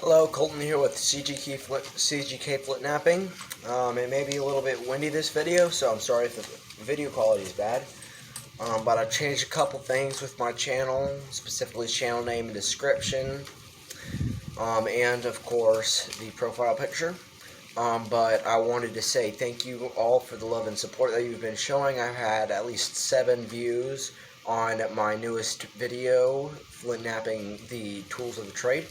Hello, Colton here with CGK Flint knapping. It may be a little bit windy this video, so I'm sorry if the video quality is bad. But I've changed a couple things with my channel, specifically channel name and description, and of course the profile picture. But I wanted to say thank you all for the love and support that you've been showing. I've had at least 7 views on my newest video, Flint knapping the tools of the trade.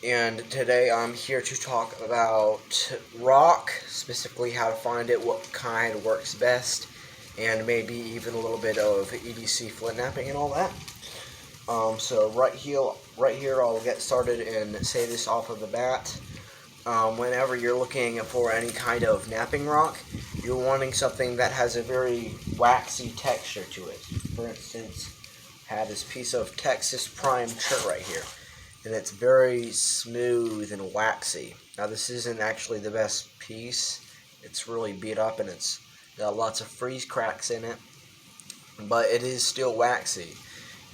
And today I'm here to talk about rock, specifically how to find it, what kind works best, and maybe even a little bit of EDC flint knapping and all that. So right here I'll get started and say this off of the bat. Whenever you're looking for any kind of knapping rock, you're wanting something that has a very waxy texture to it. For instance, I have this piece of Texas Prime chert right here, and it's very smooth and waxy. Now this isn't actually the best piece. It's really beat up and it's got lots of freeze cracks in it, but it is still waxy.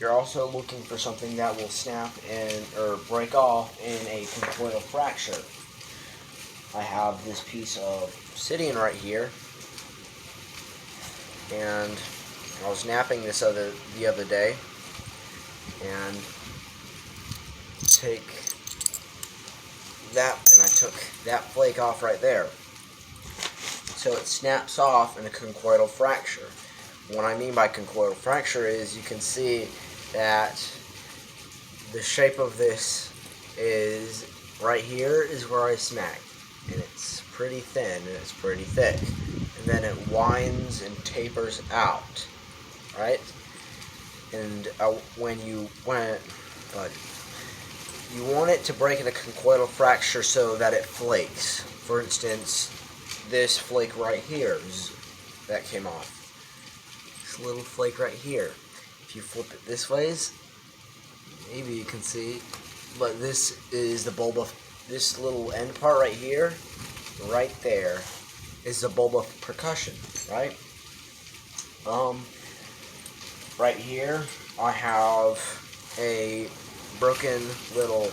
You're also looking for something that will snap or break off in a conchoidal fracture. I have this piece of obsidian right here, and I was knapping this the other day, and take that, and I took that flake off right there. So it snaps off in a conchoidal fracture. What I mean by conchoidal fracture is you can see that the shape of this is right here is where I smacked, and it's pretty thin and it's pretty thick, and then it winds and tapers out, right? And you want it to break in a conchoidal fracture so that it flakes. For instance, this flake right here that came off. This little flake right here. If you flip it this ways, maybe you can see, but this is the bulb of this little end part right here. Right there is the bulb of percussion, right? Right here I have a broken little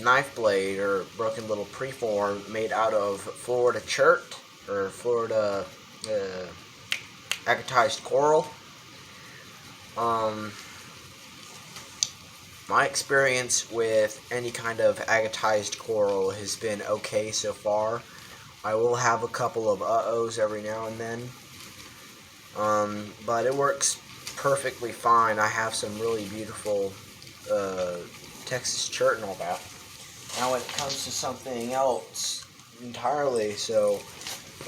knife blade or broken little preform made out of Florida chert or Florida agatized coral. My experience with any kind of agatized coral has been okay so far. I will have a couple of uh-ohs every now and then, but it works perfectly fine. I have some really beautiful Texas chert and all that. Now when it comes to something else entirely, so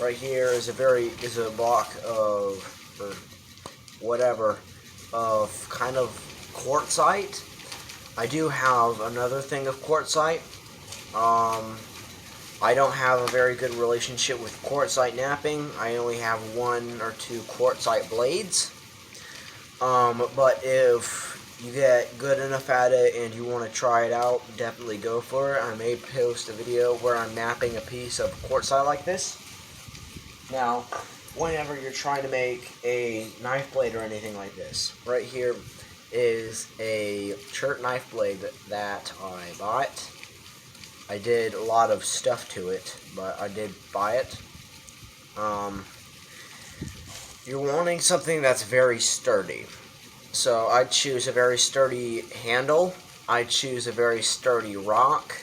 right here is a block of, or whatever, of kind of quartzite. I do have another thing of quartzite. I don't have a very good relationship with quartzite knapping. I only have 1 or 2 quartzite blades. But if you get good enough at it and you want to try it out, definitely go for it. I may post a video where I'm knapping a piece of quartzite like this. Now, whenever you're trying to make a knife blade or anything like this, right here is a chert knife blade that I bought. I did a lot of stuff to it, but I did buy it. You're wanting something that's very sturdy. So I'd choose a very sturdy handle. I'd choose a very sturdy rock.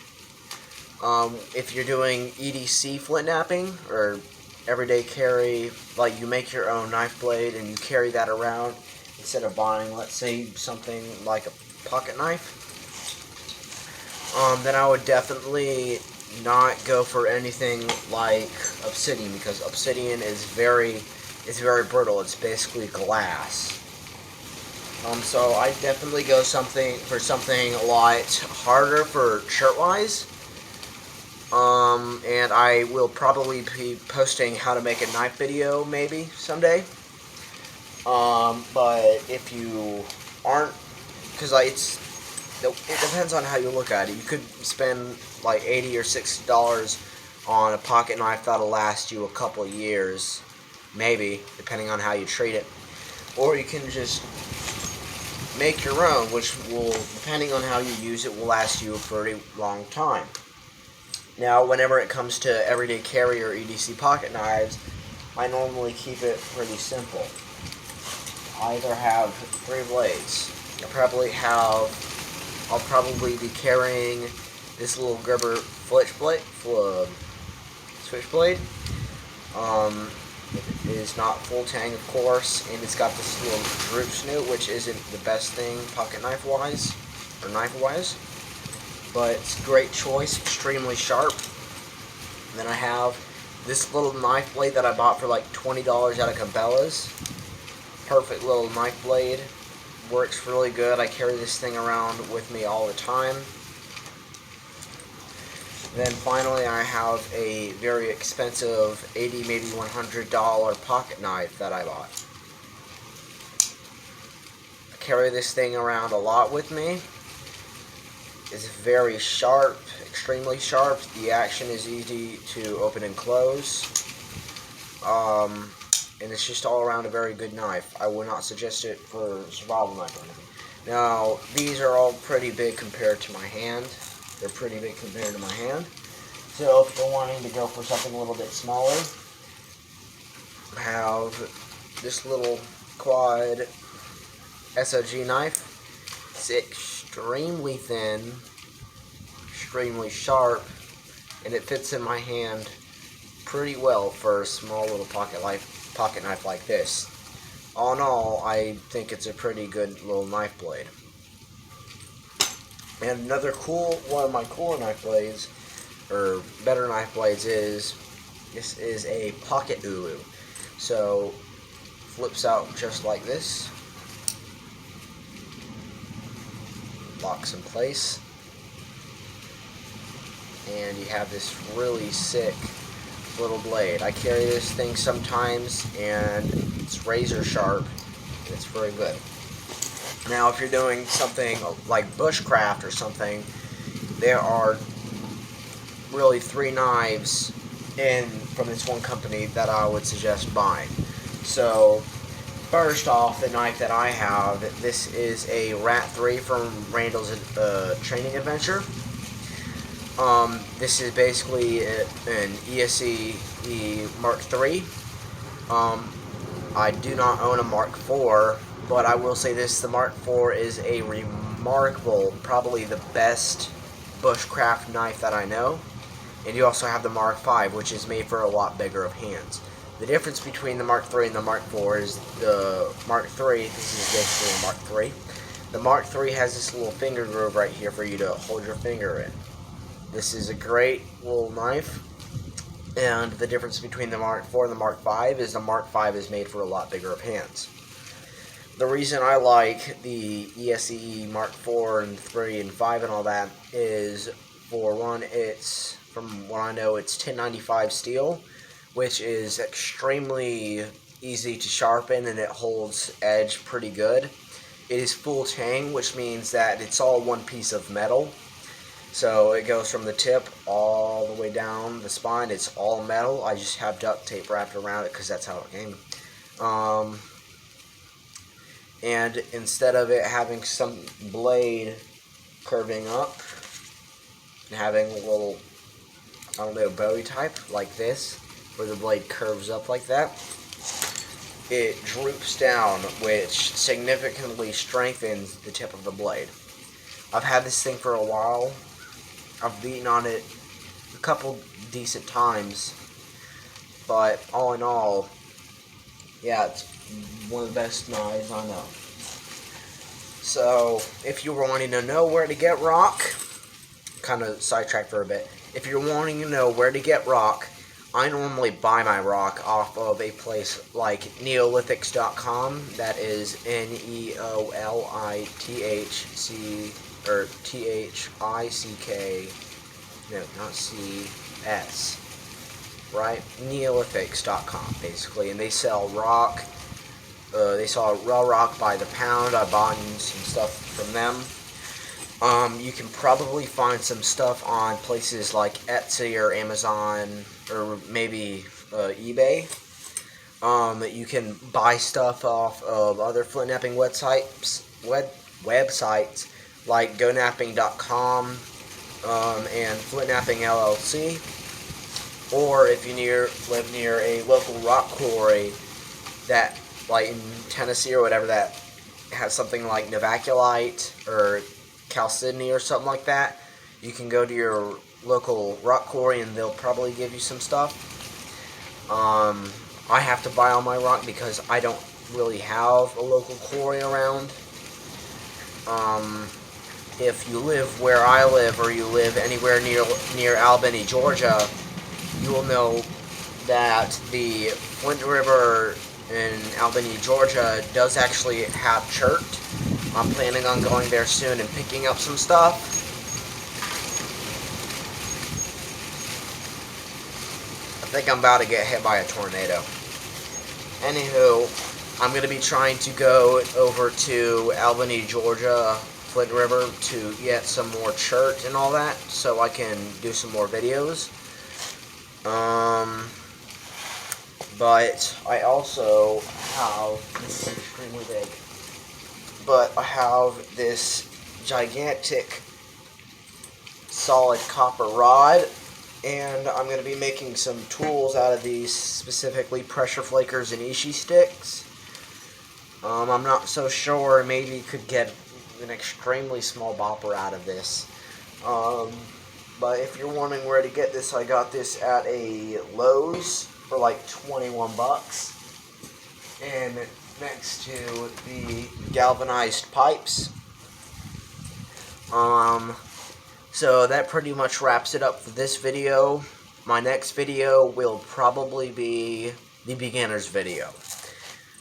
If you're doing EDC flint knapping or everyday carry, like you make your own knife blade and you carry that around instead of buying, let's say, something like a pocket knife, then I would definitely not go for anything like obsidian, because obsidian is very brittle. It's basically glass. So I definitely go for something a lot harder for chert-wise. And I will probably be posting how to make a knife video maybe someday. But if you aren't, because it depends on how you look at it. You could spend like $80 or $60 on a pocket knife that'll last you a couple of years, maybe, depending on how you treat it. Or you can just make your own, which will, depending on how you use it, will last you a pretty long time. Now, whenever it comes to everyday carry or EDC pocket knives, I normally keep it pretty simple. I either have 3 blades. I'll probably be carrying this little Gerber switchblade. It is not full tang, of course, and it's got this little droop snoot, which isn't the best thing pocket knife wise, but it's a great choice, extremely sharp. And then I have this little knife blade that I bought for like $20 out of Cabela's. Perfect little knife blade, works really good. I carry this thing around with me all the time. Then finally I have a very expensive $80, maybe $100 pocket knife that I bought. I carry this thing around a lot with me. It's very sharp, extremely sharp. The action is easy to open and close. And it's just all around a very good knife. I would not suggest it for survival knife or anything. Now, these are all pretty big compared to my hand. They're pretty big compared to my hand. So if you're wanting to go for something a little bit smaller, I have this little quad SOG knife. It's extremely thin, extremely sharp, and it fits in my hand pretty well for a small little pocket knife like this. All in all, I think it's a pretty good little knife blade. And another one of my cooler knife blades, or better knife blades, is this is a pocket ulu. So flips out just like this, locks in place, and you have this really sick little blade. I carry this thing sometimes, and it's razor sharp, and it's very good. Now, if you're doing something like bushcraft or something, there are really 3 knives from this one company that I would suggest buying. So, first off, the knife that I have, this is a Rat 3 from Randall's Training Adventure. This is basically an EDC Mark III. I do not own a Mark IV, but I will say this, the Mark IV is a remarkable, probably the best bushcraft knife that I know. And you also have the Mark V, which is made for a lot bigger of hands. The difference between the Mark III and the Mark IV is the Mark III, this is basically a Mark III. The Mark III has this little finger groove right here for you to hold your finger in. This is a great little knife. And the difference between the Mark IV and the Mark V is the Mark V is made for a lot bigger of hands. The reason I like the EDC Mark IV and 3 and 5 and all that is, for one, it's, from what I know, it's 1095 steel, which is extremely easy to sharpen, and it holds edge pretty good. It is full tang, which means that it's all one piece of metal. So it goes from the tip all the way down the spine. It's all metal. I just have duct tape wrapped around it because that's how it came. And instead of it having some blade curving up and having a little, I don't know, bowie type like this, where the blade curves up like that, it droops down, which significantly strengthens the tip of the blade. I've had this thing for a while. I've beaten on it a couple decent times, but all in all, yeah, it's one of the best knives I know. So, if you're wanting to know where to get rock, kind of sidetracked for a bit, if you're wanting to know where to get rock, I normally buy my rock off of a place like Neolithics.com. That is Neolithc, or THICK, no, not CS, right? Neolithics.com, basically, and they sell rock. They sell raw rock by the pound. I bought some stuff from them. You can probably find some stuff on places like Etsy or Amazon, or maybe eBay. You can buy stuff off of other flint knapping websites, websites like knapping.com and Flint Knapping LLC, or if you live near a local rock quarry that, like in Tennessee or whatever, that has something like Novaculite or chalcedony or something like that, you can go to your local rock quarry and they'll probably give you some stuff. I have to buy all my rock because I don't really have a local quarry around. If you live where I live, or you live anywhere near Albany, Georgia, you will know that the Flint River in Albany, Georgia does actually have chert. I'm planning on going there soon and picking up some stuff. I think I'm about to get hit by a tornado. Anywho, I'm going to be trying to go over to Albany, Georgia, Flint River, to get some more chert and all that, so I can do some more videos. But I also have, this is extremely big, but I have this gigantic solid copper rod, and I'm going to be making some tools out of these, specifically pressure flakers and ishi sticks. I'm not so sure, maybe you could get an extremely small bopper out of this. But if you're wondering where to get this, I got this at a Lowe's for like 21 bucks. And next to the galvanized pipes. So that pretty much wraps it up for this video. My next video will probably be the beginner's video.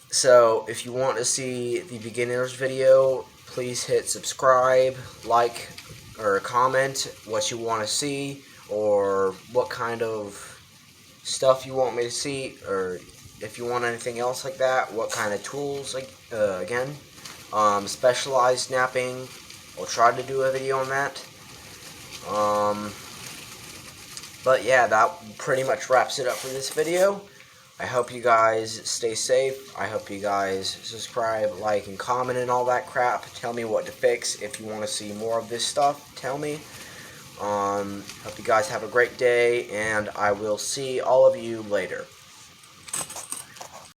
So if you want to see the beginner's video, please hit subscribe, like, or comment what you want to see, or what kind of stuff you want me to see, or if you want anything else like that, what kind of tools, again, specialized knapping, I'll try to do a video on that. But yeah, that pretty much wraps it up for this video. I hope you guys stay safe. I hope you guys subscribe, like, and comment and all that crap. Tell me what to fix. If you want to see more of this stuff, tell me. Hope you guys have a great day, and I will see all of you later.